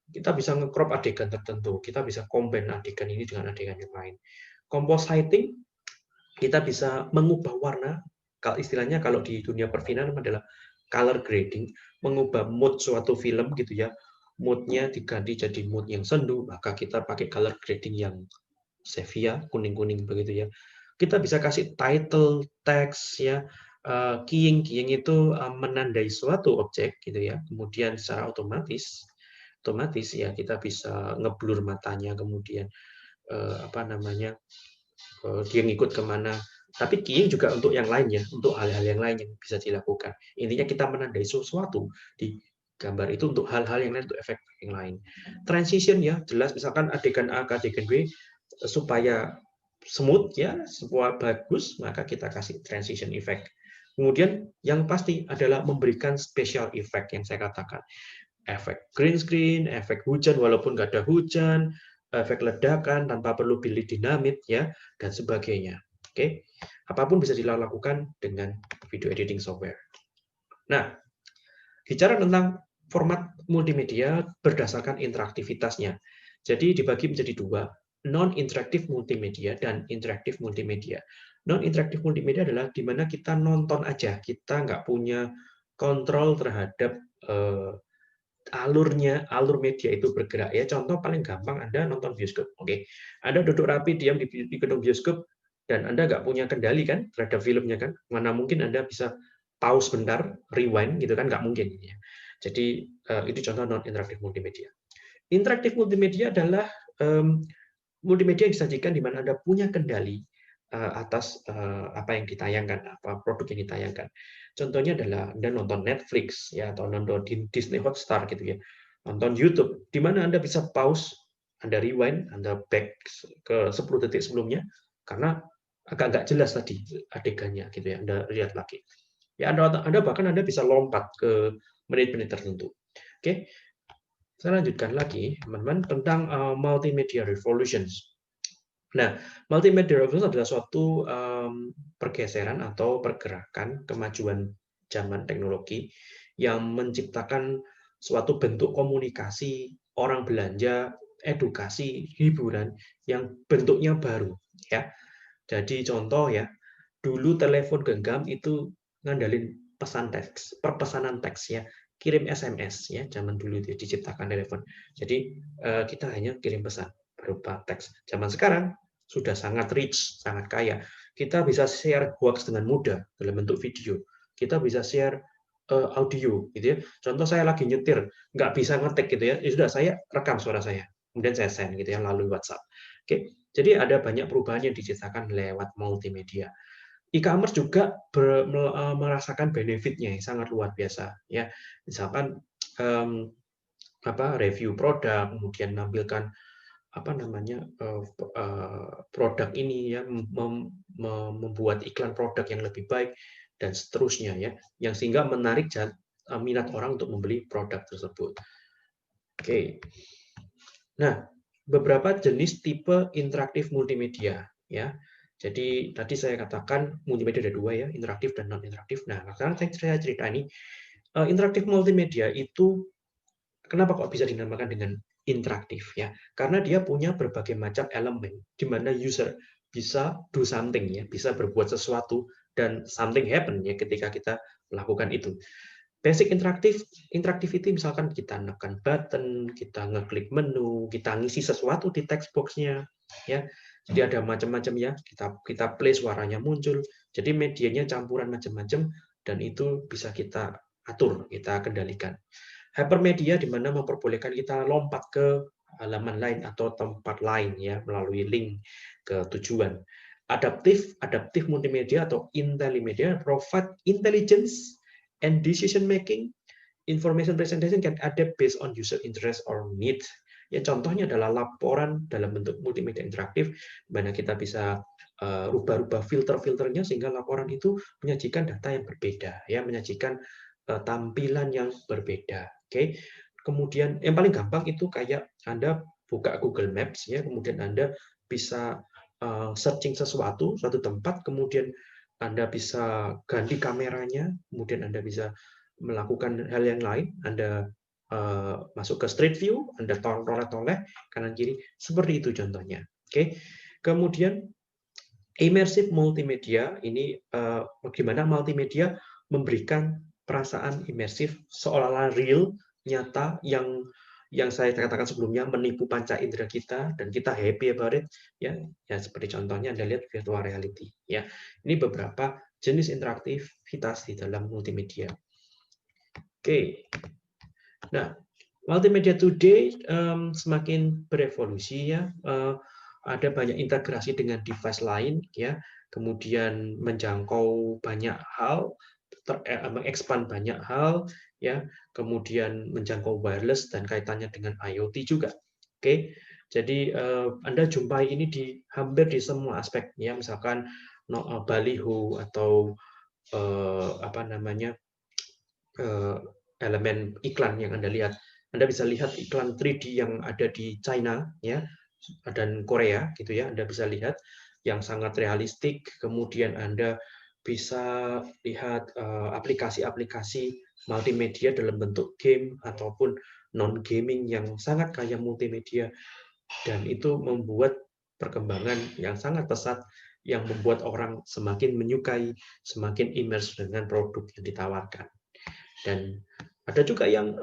Kita bisa nge-crop adegan tertentu, kita bisa combine adegan ini dengan adegan yang lain. Compositing, kita bisa mengubah warna, kalau istilahnya kalau di dunia perfilman adalah color grading, mengubah mood suatu film gitu ya. Moodnya diganti jadi mood yang sendu, maka kita pakai color grading yang sepia, kuning-kuning begitu ya. Kita bisa kasih title, teks ya, keying itu menandai suatu objek gitu ya. Kemudian secara otomatis ya kita bisa ngeblur matanya, kemudian apa namanya, dia ngikut kemana. Tapi keying juga untuk yang lain ya, untuk hal-hal yang lain yang bisa dilakukan. Intinya kita menandai sesuatu di gambar itu untuk hal-hal yang lain, untuk efek yang lain. Transition ya, jelas misalkan adegan A ke adegan B, supaya smooth ya, sebuah bagus, maka kita kasih transition effect. Kemudian yang pasti adalah memberikan special effect yang saya katakan. Efek green screen, efek hujan walaupun nggak ada hujan, efek ledakan tanpa perlu pilih dinamit ya, dan sebagainya. Oke, apapun bisa dilakukan dengan video editing software. Nah, bicara tentang format multimedia berdasarkan interaktivitasnya. Jadi dibagi menjadi dua, non-interaktif multimedia dan interaktif multimedia. Non-interaktif multimedia adalah di mana kita nonton aja, kita nggak punya kontrol terhadap alur media itu bergerak ya. Contoh paling gampang, Anda nonton bioskop, oke. Anda duduk rapi diam di gedung bioskop dan Anda nggak punya kendali kan terhadap filmnya kan. Mana mungkin Anda bisa pause bentar, rewind gitu kan, nggak mungkin ya. Jadi itu contoh non interaktif multimedia. Interaktif multimedia adalah multimedia yang disajikan di mana Anda punya kendali atas apa yang ditayangkan, apa produk yang ditayangkan. Contohnya adalah Anda nonton Netflix ya, atau nonton di Disney Hotstar gitu ya, nonton YouTube, di mana Anda bisa pause, Anda rewind, Anda back ke 10 detik sebelumnya, karena agak nggak jelas tadi adegannya gitu ya, Anda lihat lagi. Ya, Anda bahkan Anda bisa lompat ke menit-menit tertentu. Oke, saya lanjutkan lagi, teman-teman, tentang multimedia revolutions. Nah, multimedia revolution adalah suatu pergeseran atau pergerakan kemajuan zaman teknologi yang menciptakan suatu bentuk komunikasi, orang belanja, edukasi, hiburan yang bentuknya baru ya. Jadi contoh ya, dulu telepon genggam itu ngandalin pesan teks, perpesanan teks ya, kirim SMS ya, zaman dulu itu diciptakan telepon. Jadi kita hanya kirim pesan berupa teks. Zaman sekarang sudah sangat rich, sangat kaya. Kita bisa share hoax dengan mudah dalam bentuk video. Kita bisa share audio, gitu ya. Contoh saya lagi nyetir, nggak bisa ngetik gitu ya, ya sudah saya rekam suara saya, kemudian saya send gitu ya melalui WhatsApp. Oke, jadi ada banyak perubahan yang diciptakan lewat multimedia. E-commerce juga merasakan benefitnya yang sangat luar biasa ya. Misalkan review produk, kemudian menampilkan apa namanya produk ini ya, membuat iklan produk yang lebih baik dan seterusnya ya, yang sehingga menarik minat orang untuk membeli produk tersebut. Oke. Nah, beberapa jenis tipe interaktif multimedia ya. Jadi tadi saya katakan multimedia ada dua ya, interaktif dan non interaktif. Nah, sekarang saya cerita ini interaktif multimedia itu kenapa kok bisa dinamakan dengan interaktif ya? Karena dia punya berbagai macam elemen di mana user bisa do something ya, bisa berbuat sesuatu dan something happen ya ketika kita melakukan itu. Basic interactivity misalkan kita menekan button, kita ngeklik menu, kita ngisi sesuatu di text box-nya ya. Jadi ada macam-macam ya, kita play suaranya muncul. Jadi medianya campuran macam-macam dan itu bisa kita atur, kita kendalikan. Hypermedia di mana memperbolehkan kita lompat ke halaman lain atau tempat lain ya melalui link ke tujuan. Adaptive multimedia atau intellimedia provide intelligence and decision making. Information presentation can adapt based on user interest or need. Ya, contohnya adalah laporan dalam bentuk multimedia interaktif, di mana kita bisa rubah-rubah filter-filternya sehingga laporan itu menyajikan data yang berbeda, ya, menyajikan tampilan yang berbeda. Oke. Kemudian yang paling gampang itu kayak Anda buka Google Maps, ya, kemudian Anda bisa searching suatu tempat, kemudian Anda bisa ganti kameranya, kemudian Anda bisa melakukan hal yang lain, Anda masuk ke street view, Anda toleh-toleh kanan kiri, seperti itu contohnya. Oke. Kemudian immersive multimedia ini bagaimana multimedia memberikan perasaan imersif seolah-olah real, nyata yang saya katakan sebelumnya menipu panca indera kita dan kita happy about it ya. Ya seperti contohnya Anda lihat virtual reality ya. Ini beberapa jenis interaktivitas di dalam multimedia. Oke. Nah, multimedia today semakin berevolusi ya. Ada banyak integrasi dengan device lain ya, kemudian menjangkau banyak hal, mengekspand banyak hal ya, kemudian menjangkau wireless dan kaitannya dengan IoT juga. Oke. Jadi Anda jumpai ini di hampir di semua aspek ya, misalkan baliho atau apa namanya elemen iklan yang Anda lihat. Anda bisa lihat iklan 3D yang ada di China ya dan Korea gitu ya. Anda bisa lihat yang sangat realistik. Kemudian Anda bisa lihat aplikasi-aplikasi multimedia dalam bentuk game ataupun non gaming yang sangat kaya multimedia dan itu membuat perkembangan yang sangat pesat yang membuat orang semakin menyukai, semakin immerse dengan produk yang ditawarkan. Dan ada juga yang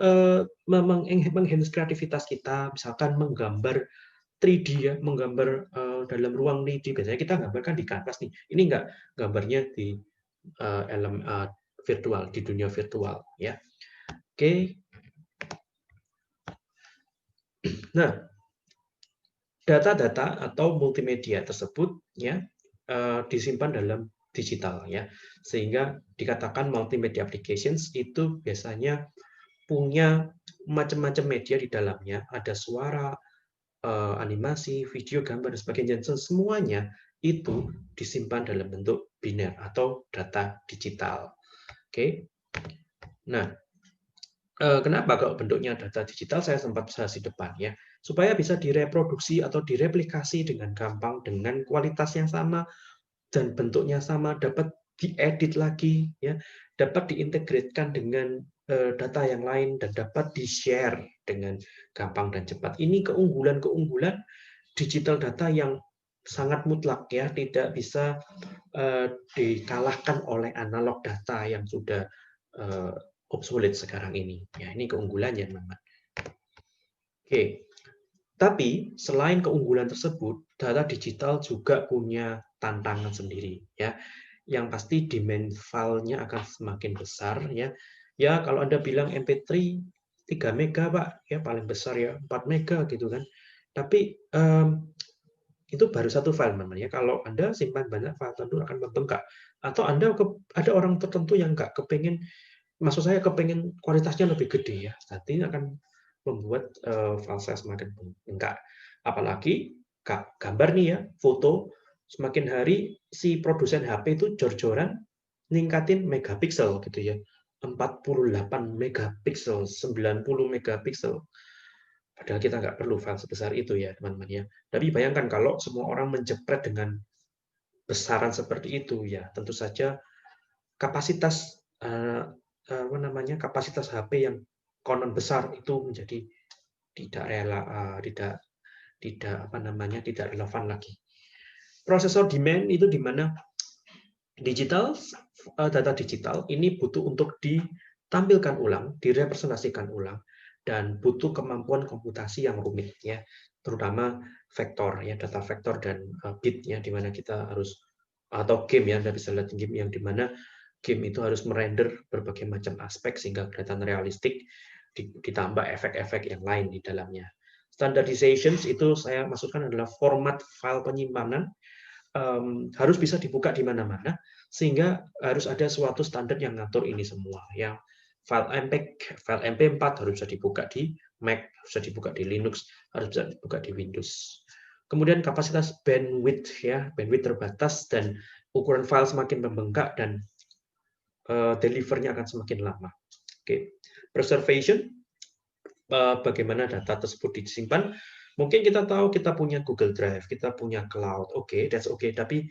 mengenhance kreativitas kita, misalkan menggambar 3D ya, menggambar dalam ruang 3D. Biasanya kita gambarkan di kanvas nih. Ini enggak, gambarnya di virtual, di dunia virtual ya. Oke. Nah, data-data atau multimedia tersebut ya disimpan dalam digital ya. Sehingga dikatakan multimedia applications itu biasanya punya macam-macam media di dalamnya, ada suara, animasi, video, gambar dan sebagainya. Semuanya itu disimpan dalam bentuk biner atau data digital. Oke. Nah, kenapa kalau bentuknya data digital? Saya sempat bahas di depan ya, supaya bisa direproduksi atau direplikasi dengan gampang dengan kualitas yang sama dan bentuknya sama, dapat diedit lagi ya, dapat diintegrasikan dengan data yang lain dan dapat di-share dengan gampang dan cepat. Ini keunggulan-keunggulan digital data yang sangat mutlak ya, tidak bisa dikalahkan oleh analog data yang sudah obsolete sekarang ini. Ya, ini keunggulannya memang. Oke. Tapi selain keunggulan tersebut, data digital juga punya tantangan sendiri ya. Yang pasti demand filenya akan semakin besar ya. Ya kalau Anda bilang MP3 3 mega Pak, ya paling besar ya 4 mega gitu kan. Tapi itu baru satu file namanya. Kalau Anda simpan banyak file tentu akan membengkak. Atau Anda ada orang tertentu yang nggak kepengen, maksud saya kepengen kualitasnya lebih gede ya. Nanti akan membuat file saya semakin bengkak. Apalagi gambar nih ya, foto, semakin hari si produsen HP itu jor-joran ningkatin megapiksel gitu ya. 48 megapiksel, 90 megapiksel. Padahal kita nggak perlu file sebesar itu ya teman-teman ya. Tapi bayangkan kalau semua orang menjepret dengan besaran seperti itu ya, tentu saja kapasitas kapasitas HP yang konon besar itu menjadi tidak tidak relevan lagi. Prosesor demand itu di mana data digital ini butuh untuk ditampilkan ulang, direpresentasikan ulang, dan butuh kemampuan komputasi yang rumit ya, terutama vektor ya, data vektor dan bit ya, di mana kita harus, atau game ya, Anda bisa lihat game yang di mana game itu harus merender berbagai macam aspek sehingga kelihatan realistik, ditambah efek-efek yang lain di dalamnya. Standardization itu saya maksudkan adalah format file penyimpanan harus bisa dibuka di mana-mana, sehingga harus ada suatu standar yang ngatur ini semua. Yang file MP4 harus bisa dibuka di Mac, harus bisa dibuka di Linux, harus bisa dibuka di Windows. Kemudian kapasitas bandwidth ya, bandwidth terbatas dan ukuran file semakin membengkak dan delivernya akan semakin lama. Oke. Preservation, bagaimana data tersebut disimpan. Mungkin kita tahu kita punya Google Drive, kita punya cloud, oke, that's okay. Tapi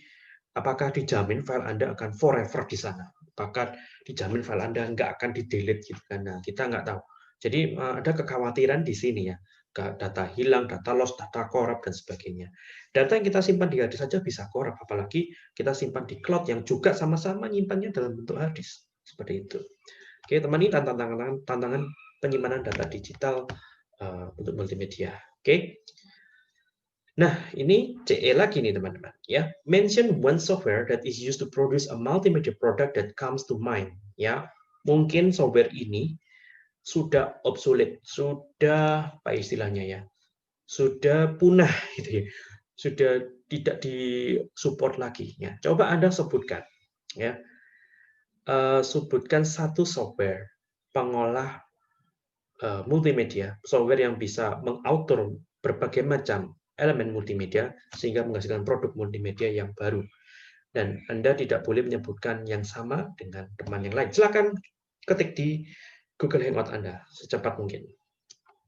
apakah dijamin file Anda akan forever di sana? Apakah dijamin file Anda nggak akan di-delete gitu kan? Nah, kita nggak tahu. Jadi ada kekhawatiran di sini ya, data hilang, data loss, data korup dan sebagainya. Data yang kita simpan di hard disk saja bisa korup, apalagi kita simpan di cloud yang juga sama-sama nyimpannya dalam bentuk hard disk. Seperti itu. Oke, teman, ini tantangan penyimpanan data digital untuk multimedia. Oke. Nah, ini CE lagi nih teman-teman. Ya, mention one software that is used to produce a multimedia product that comes to mind. Ya, mungkin software ini sudah obsolete, sudah apa istilahnya ya, sudah punah gitu ya, sudah tidak disupport lagi. Ya, coba Anda sebutkan. Ya, sebutkan satu software pengolah multimedia, software yang bisa mengatur berbagai macam elemen multimedia sehingga menghasilkan produk multimedia yang baru. Dan Anda tidak boleh menyebutkan yang sama dengan teman yang lain. Silakan ketik di Google Hangout Anda secepat mungkin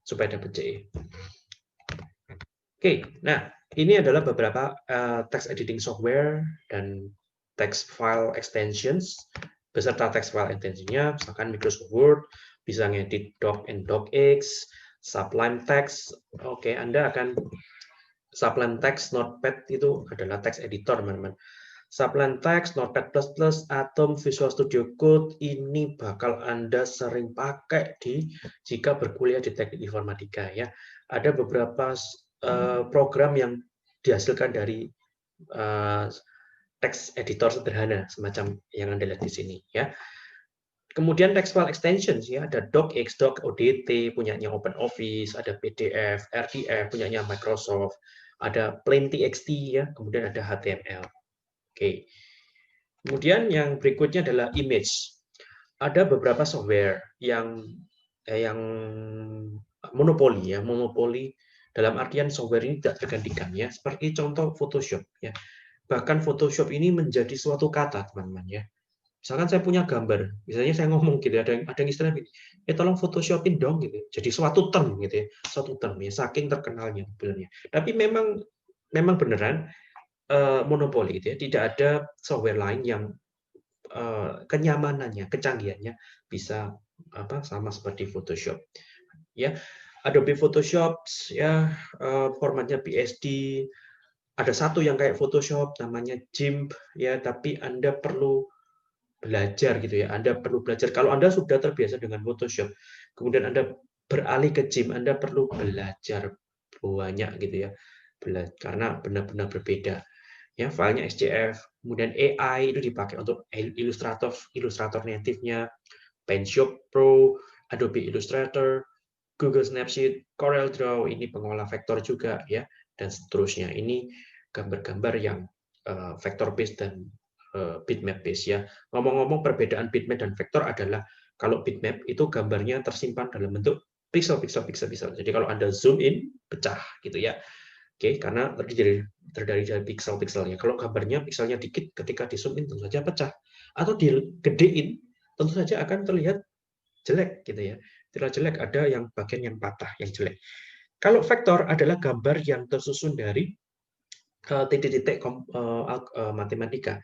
supaya dapat CE. Oke, nah ini adalah beberapa text editing software dan text file extensions beserta text file extensionnya, misalkan Microsoft Word, bisa ngedit doc and docx, Sublime Text. Oke, Anda akan Sublime Text, Notepad itu adalah text editor, teman-teman. Sublime Text, Notepad++, Atom, Visual Studio Code ini bakal Anda sering pakai jika berkuliah di teknik informatika ya. Ada beberapa program yang dihasilkan dari text editor sederhana semacam yang Anda lihat di sini ya. Kemudian text file extensions ya, ada docx, doc, odt punyanya OpenOffice, ada PDF, RDF punyanya Microsoft, ada plain.txt ya, kemudian ada HTML. Oke. Kemudian yang berikutnya adalah image. Ada beberapa software yang monopoli ya, monopoli dalam artian software ini tidak tergantikan ya, seperti contoh Photoshop ya. Bahkan Photoshop ini menjadi suatu kata, teman-teman ya. Misalkan saya punya gambar, misalnya saya ngomong gitu, ada yang istilah gitu, tolong photoshopin dong gitu. Jadi suatu term gitu ya, suatu term ya, saking terkenalnya sebenarnya. Tapi memang beneran monopoli gitu ya, tidak ada software lain yang kenyamanannya, kecanggihannya bisa sama seperti Photoshop. Ya, Adobe Photoshop ya formatnya PSD. Ada satu yang kayak Photoshop namanya GIMP ya, tapi Anda perlu belajar gitu ya. Anda perlu belajar. Kalau Anda sudah terbiasa dengan Photoshop, kemudian Anda beralih ke GIMP, Anda perlu belajar banyak gitu ya. Karena benar-benar berbeda. Ya, filenya SCF, kemudian AI itu dipakai untuk Illustrator native-nya, PaintShop Pro, Adobe Illustrator, Google Snapseed, CorelDRAW ini pengolah vektor juga ya, dan seterusnya. Ini gambar-gambar yang vector based dan bitmap base ya. Ngomong-ngomong perbedaan bitmap dan vektor adalah kalau bitmap itu gambarnya tersimpan dalam bentuk pixel. Jadi kalau Anda zoom in pecah gitu ya. Oke, karena terdiri dari pixel-pixelnya. Kalau gambarnya pixelnya dikit ketika di zoom in tentu saja pecah. Atau digedein tentu saja akan terlihat jelek gitu ya. Terlihat jelek, ada yang bagian yang patah, yang jelek. Kalau vektor adalah gambar yang tersusun dari titik-titik matematika,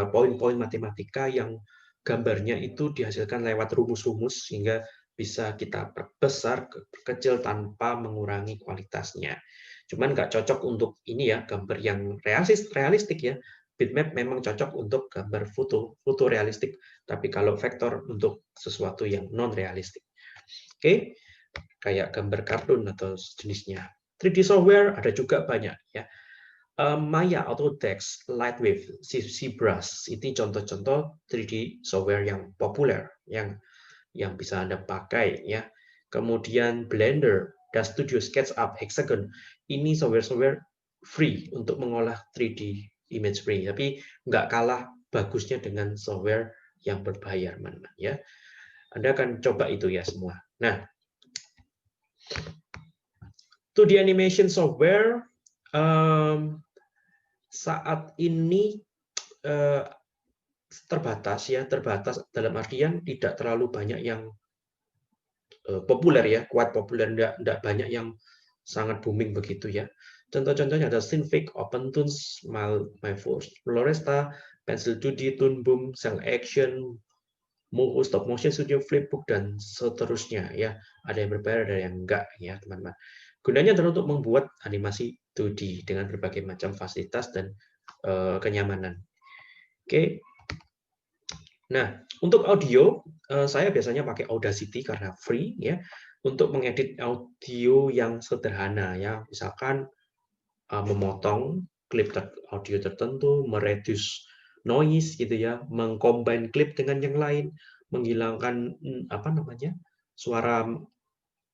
poin-poin matematika yang gambarnya itu dihasilkan lewat rumus-rumus sehingga bisa kita perbesar, kecil tanpa mengurangi kualitasnya. Cuman nggak cocok untuk ini ya, gambar yang realistik ya. Bitmap memang cocok untuk gambar foto realistik, tapi kalau vektor untuk sesuatu yang non realistik. Oke, kayak gambar kartun atau jenisnya. 3D software ada juga banyak ya. Maya, Autodesk, Lightwave, ZBrush, ini contoh-contoh 3D software yang populer yang bisa Anda pakai ya. Kemudian Blender, DaVinci Studio, SketchUp, Hexagon, ini software-software free untuk mengolah 3D image free, tapi nggak kalah bagusnya dengan software yang berbayar, teman-teman ya. Anda akan coba itu ya semua. Nah, 2D animation software saat ini terbatas dalam artian tidak terlalu banyak yang populer ya, kuat populer, enggak banyak yang sangat booming begitu ya. Contoh-contohnya ada Synfig, OpenTunes, Floresta, Pencil 2D, Toon Boom, Cell Action, Moho, Stop Motion Studio, Flipbook, dan seterusnya ya. Ada yang berbayar, ada yang enggak ya teman-teman. Gunanya adalah untuk membuat animasi 2D dengan berbagai macam fasilitas dan kenyamanan. Oke. Nah, untuk audio saya biasanya pakai Audacity karena free ya untuk mengedit audio yang sederhana ya. Misalkan memotong klip audio tertentu, mereduce noise gitu ya, mengcombine klip dengan yang lain, menghilangkan suara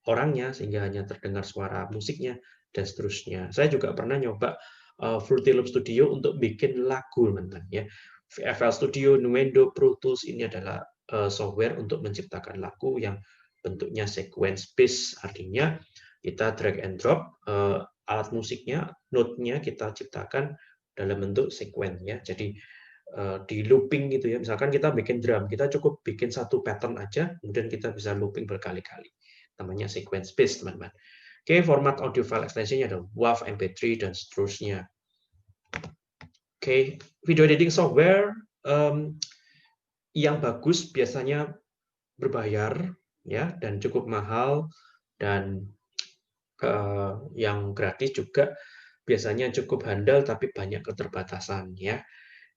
orangnya sehingga hanya terdengar suara musiknya dan seterusnya. Saya juga pernah nyoba Fruity Loop Studio untuk bikin lagu teman-teman ya. FL Studio, Nuendo, Pro Tools ini adalah software untuk menciptakan lagu yang bentuknya sequence based, artinya kita drag and drop alat musiknya, note-nya kita ciptakan dalam bentuk sequence ya. Jadi di looping gitu ya. Misalkan kita bikin drum, kita cukup bikin satu pattern aja, kemudian kita bisa looping berkali-kali. Namanya sequence based, teman-teman. Oke, format audio file extension-nya ada WAV, MP3 dan seterusnya. Oke, video editing software yang bagus biasanya berbayar ya dan cukup mahal, dan yang gratis juga biasanya cukup handal tapi banyak keterbatasan ya.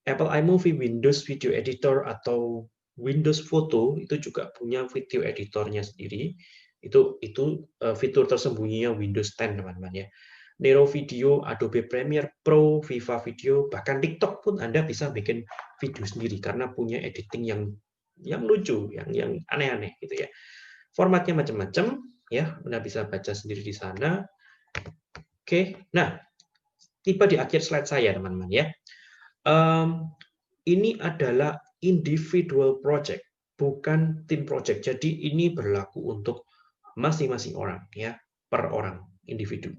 Apple iMovie, Windows Video Editor atau Windows Photo itu juga punya video editornya sendiri. Itu fitur tersembunyinya Windows 10 teman-teman ya. Nero Video, Adobe Premiere Pro, Viva Video, bahkan TikTok pun Anda bisa bikin video sendiri karena punya editing yang lucu, yang aneh-aneh gitu ya. Formatnya macam-macam ya, Anda bisa baca sendiri di sana. Oke, nah tiba di akhir slide saya teman-teman ya. Ini adalah individual project, bukan tim project. Jadi ini berlaku untuk masing-masing orang ya, per orang individu.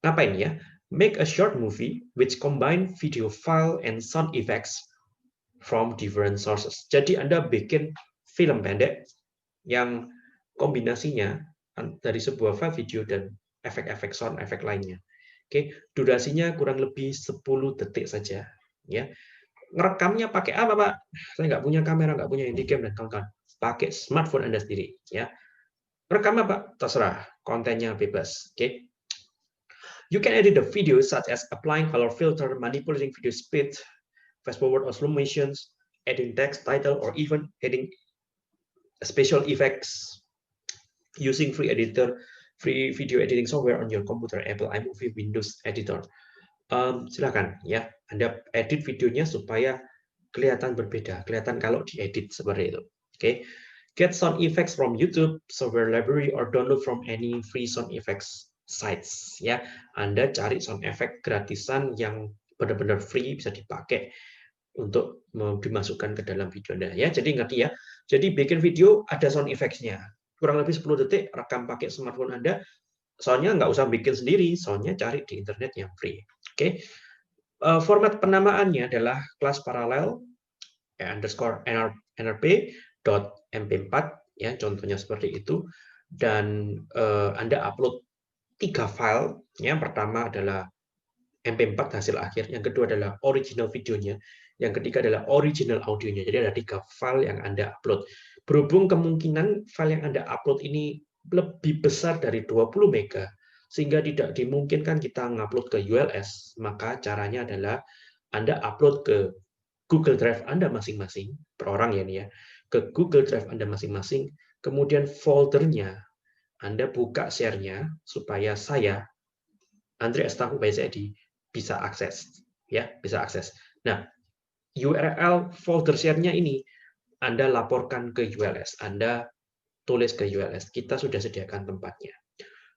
Ngapain ya? Make a short movie which combine video file and sound effects from different sources. Jadi Anda bikin film pendek yang kombinasinya dari sebuah file video dan efek-efek sound, efek lainnya. Oke, durasinya kurang lebih 10 detik saja ya. Ngerekamnya pakai apa, Pak? Saya nggak punya kamera, nggak punya handycam dan kawan-kawan. Pakai smartphone Anda sendiri ya. Rekam apa? Terserah, kontennya bebas. Oke. You can edit the video such as applying color filter, manipulating video speed, fast forward or slow motions, adding text, title, or even adding special effects using free video editing software on your computer, Apple iMovie, Windows Editor. Silakan ya, Anda edit videonya supaya kelihatan berbeda, kelihatan kalau diedit seperti itu. Oke. Get sound effects from YouTube, software library, or download from any free sound effects sites ya. Anda cari sound effect gratisan yang benar-benar free, bisa dipakai untuk dimasukkan ke dalam video Anda ya. Jadi ngerti ya. Jadi bikin video ada sound effects-nya. Kurang lebih 10 detik, rekam pakai smartphone Anda. Soalnya nggak usah bikin sendiri, soalnya cari di internet yang free. Oke. Format penamaannya adalah kelas paralel underscore nrp.mp4 ya, contohnya seperti itu. Dan Anda upload 3 file. Yang pertama adalah MP4 hasil akhir, yang kedua adalah original videonya, yang ketiga adalah original audionya. Jadi ada 3 file yang Anda upload. Berhubung kemungkinan file yang Anda upload ini lebih besar dari 20 mega, sehingga tidak dimungkinkan kita ngupload ke ULS, maka caranya adalah Anda upload ke Google Drive Anda masing-masing, per orang ya nih ya, ke Google Drive Anda masing-masing, kemudian foldernya Anda buka share-nya supaya saya, Andre Estaku BSID, bisa akses ya, bisa akses. Nah, URL folder share-nya ini Anda laporkan ke ULS, Anda tulis ke ULS. Kita sudah sediakan tempatnya.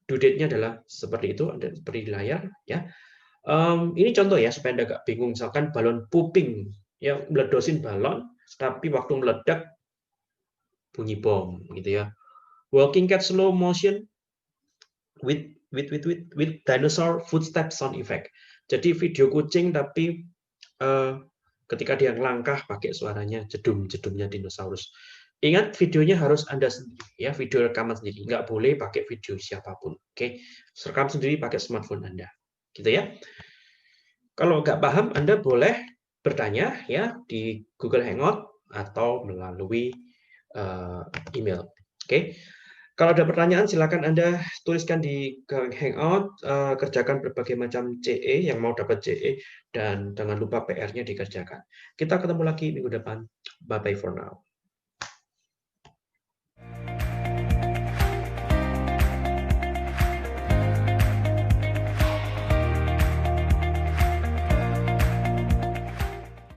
Due date-nya adalah seperti itu, Anda beri di layar ya. Ini contoh ya supaya Anda nggak bingung. Misalkan balon pooping, ya meledosin balon, tapi waktu meledak bunyi bom gitu ya. Walking cat slow motion with dinosaur footstep sound effect. Jadi video kucing tapi ketika dia ngelangkah pakai suaranya jedum-jedumnya dinosaurus. Ingat, videonya harus Anda sendiri, ya, video rekaman sendiri. Nggak boleh pakai video siapapun. Oke, rekam sendiri pakai smartphone Anda. Gitu ya. Kalau nggak paham, Anda boleh bertanya ya di Google Hangout atau melalui email. Oke. Kalau ada pertanyaan, silakan Anda tuliskan di Hangout, kerjakan berbagai macam CE yang mau dapat CE, dan jangan lupa PR-nya dikerjakan. Kita ketemu lagi minggu depan. Bye-bye for now.